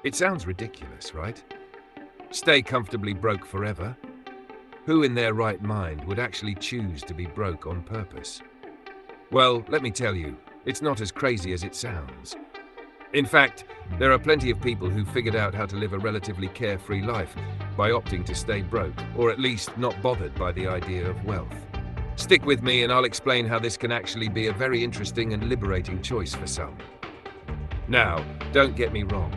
It sounds ridiculous, right? Stay comfortably broke forever? Who in their right mind would actually choose to be broke on purpose? Well, let me tell you, it's not as crazy as it sounds. In fact, there are plenty of people who figured out how to live a relatively carefree life by opting to stay broke, or at least not bothered by the idea of wealth. Stick with me and I'll explain how this can actually be a very interesting and liberating choice for some. Now, don't get me wrong.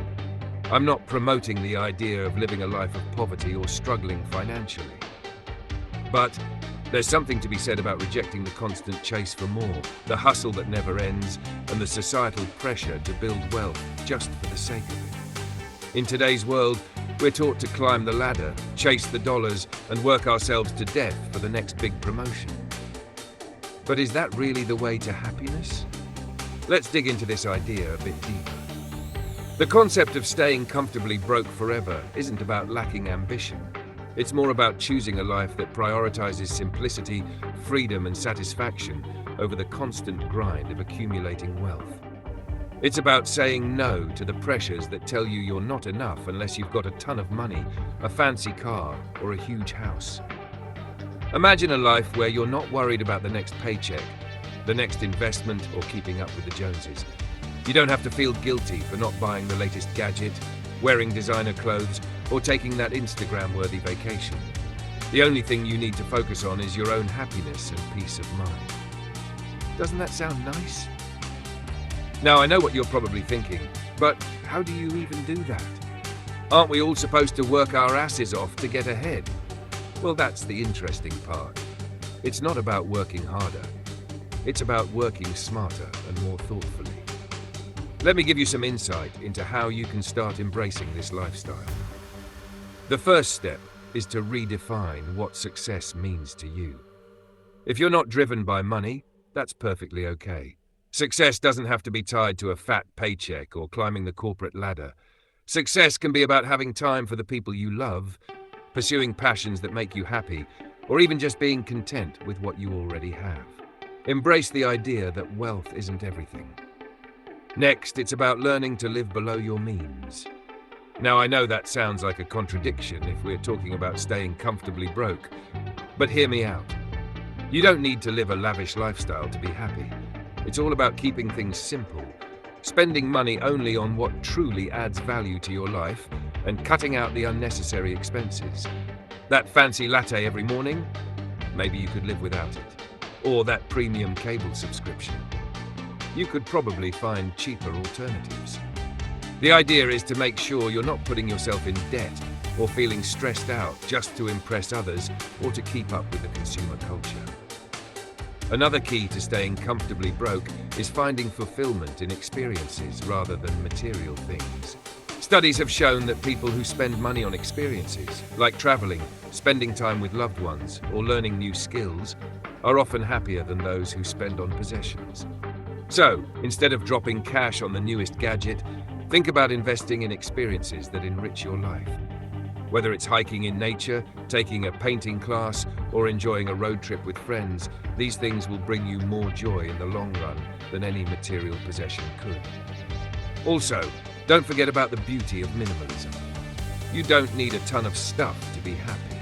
I'm not promoting the idea of living a life of poverty or struggling financially. But there's something to be said about rejecting the constant chase for more, the hustle that never ends, and the societal pressure to build wealth just for the sake of it. In today's world, we're taught to climb the ladder, chase the dollars, and work ourselves to death for the next big promotion. But is that really the way to happiness? Let's dig into this idea a bit deeper. The concept of staying comfortably broke forever isn't about lacking ambition. It's more about choosing a life that prioritizes simplicity, freedom, and satisfaction over the constant grind of accumulating wealth. It's about saying no to the pressures that tell you you're not enough unless you've got a ton of money, a fancy car, or a huge house. Imagine a life where you're not worried about the next paycheck, the next investment, or keeping up with the Joneses. You don't have to feel guilty for not buying the latest gadget, wearing designer clothes, or taking that Instagram-worthy vacation. The only thing you need to focus on is your own happiness and peace of mind. Doesn't that sound nice? Now, I know what you're probably thinking, but how do you even do that? Aren't we all supposed to work our asses off to get ahead? Well, that's the interesting part. It's not about working harder. It's about working smarter and more thoughtfully. Let me give you some insight into how you can start embracing this lifestyle. The first step is to redefine what success means to you. If you're not driven by money, that's perfectly okay. Success doesn't have to be tied to a fat paycheck or climbing the corporate ladder. Success can be about having time for the people you love, pursuing passions that make you happy, or even just being content with what you already have. Embrace the idea that wealth isn't everything. Next, it's about learning to live below your means. Now, I know that sounds like a contradiction if we're talking about staying comfortably broke, but hear me out. You don't need to live a lavish lifestyle to be happy. It's all about keeping things simple, spending money only on what truly adds value to your life, and cutting out the unnecessary expenses. That fancy latte every morning? Maybe you could live without it. Or that premium cable subscription. You could probably find cheaper alternatives. The idea is to make sure you're not putting yourself in debt or feeling stressed out just to impress others or to keep up with the consumer culture. Another key to staying comfortably broke is finding fulfillment in experiences rather than material things. Studies have shown that people who spend money on experiences, like traveling, spending time with loved ones, or learning new skills, are often happier than those who spend on possessions. So, instead of dropping cash on the newest gadget, think about investing in experiences that enrich your life. Whether it's hiking in nature, taking a painting class, or enjoying a road trip with friends, these things will bring you more joy in the long run than any material possession could. Also, don't forget about the beauty of minimalism. You don't need a ton of stuff to be happy.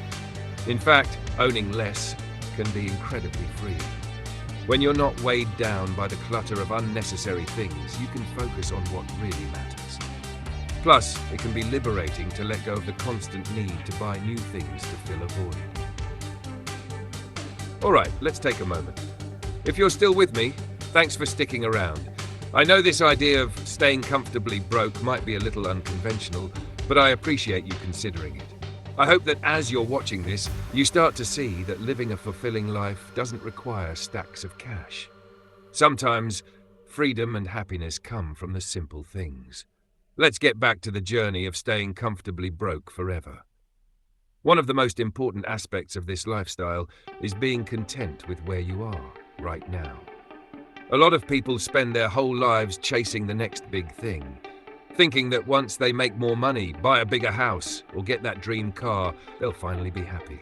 In fact, owning less can be incredibly freeing. When you're not weighed down by the clutter of unnecessary things, you can focus on what really matters. Plus, it can be liberating to let go of the constant need to buy new things to fill a void. Alright, let's take a moment. If you're still with me, thanks for sticking around. I know this idea of staying comfortably broke might be a little unconventional, but I appreciate you considering it. I hope that as you're watching this, you start to see that living a fulfilling life doesn't require stacks of cash. Sometimes, freedom and happiness come from the simple things. Let's get back to the journey of staying comfortably broke forever. One of the most important aspects of this lifestyle is being content with where you are right now. A lot of people spend their whole lives chasing the next big thing, thinking that once they make more money, buy a bigger house, or get that dream car, they'll finally be happy.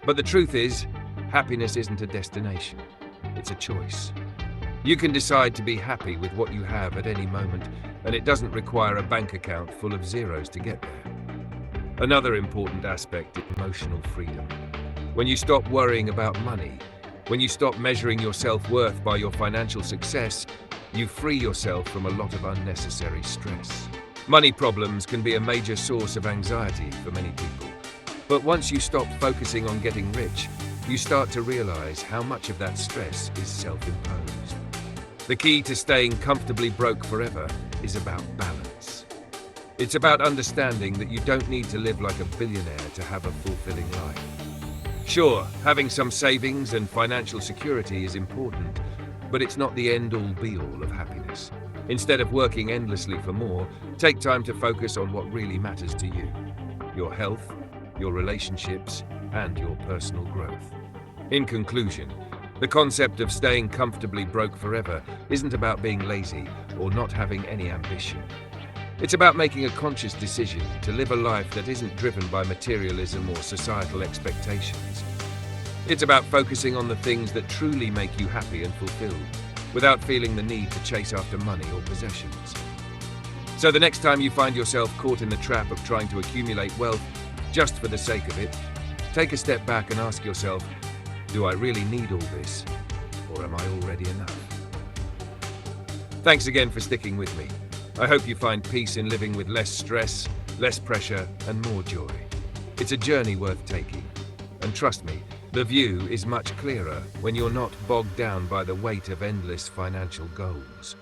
But the truth is, happiness isn't a destination, it's a choice. You can decide to be happy with what you have at any moment, and it doesn't require a bank account full of zeros to get there. Another important aspect is emotional freedom. When you stop worrying about money, when you stop measuring your self-worth by your financial success, you free yourself from a lot of unnecessary stress. Money problems can be a major source of anxiety for many people. But once you stop focusing on getting rich, you start to realize how much of that stress is self-imposed. The key to staying comfortably broke forever is about balance. It's about understanding that you don't need to live like a billionaire to have a fulfilling life. Sure, having some savings and financial security is important, but it's not the end-all be-all of happiness. Instead of working endlessly for more, take time to focus on what really matters to you: your health, your relationships, and your personal growth. In conclusion, the concept of staying comfortably broke forever isn't about being lazy or not having any ambition. It's about making a conscious decision to live a life that isn't driven by materialism or societal expectations. It's about focusing on the things that truly make you happy and fulfilled, without feeling the need to chase after money or possessions. So the next time you find yourself caught in the trap of trying to accumulate wealth just for the sake of it, take a step back and ask yourself, do I really need all this, or am I already enough? Thanks again for sticking with me. I hope you find peace in living with less stress, less pressure, and more joy. It's a journey worth taking. And trust me, the view is much clearer when you're not bogged down by the weight of endless financial goals.